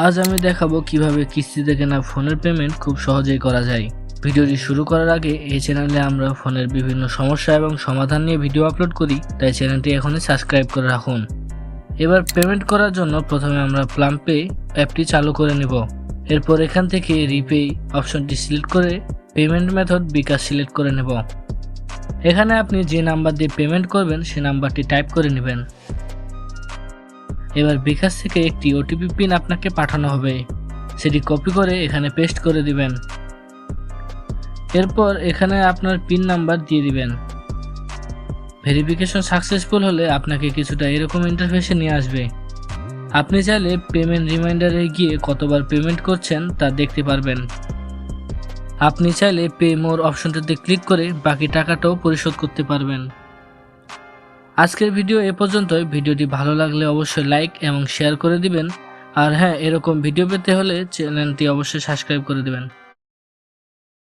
আজ আমি দেখাবো কিভাবে কিস্তিতে কেনা ফোনের পেমেন্ট খুব সহজেই করা যায়। ভিডিওটি শুরু করার আগে এই চ্যানেলে আমরা ফোনের বিভিন্ন সমস্যা এবং সমাধান নিয়ে ভিডিও আপলোড করি, তাই চ্যানেলটি এখনই সাবস্ক্রাইব করে রাখুন। এবার পেমেন্ট করার জন্য প্রথমে আমরা প্লামপে অ্যাপটি চালু করে নেব। এরপর এখান থেকে রিপে অপশনটি সিলেক্ট করে পেমেন্ট মেথড বিকাশ সিলেক্ট করে নেব। এখানে আপনি যে নাম্বার দিয়ে পেমেন্ট করবেন সে নাম্বারটি টাইপ করে নেবেন। এবার বিকাশ থেকে একটি ওটিপি পিন আপনাকে পাঠানো হবে, সেটি কপি করে এখানে পেস্ট করে দিবেন। এরপর এখানে আপনার পিন নাম্বার দিয়ে দিবেন। ভেরিফিকেশন সাকসেসফুল হলে আপনাকে কিছুটা এরকম ইন্টারফেসে নিয়ে আসবে। আপনি চাইলে পেমেন্ট রিমাইন্ডারে গিয়ে কতবার পেমেন্ট করছেন তা দেখতে পারবেন। আপনি চাইলে পে মোর অপশনটিতে ক্লিক করে বাকি টাকাটাও পরিশোধ করতে পারবেন। আজকের ভিডিও এ পর্যন্তই। ভিডিওটি ভালো লাগলে অবশ্যই লাইক এবং শেয়ার করে দিবেন। আর হ্যাঁ, এরকম ভিডিও পেতে হলে চ্যানেলটি অবশ্যই সাবস্ক্রাইব করে দিবেন।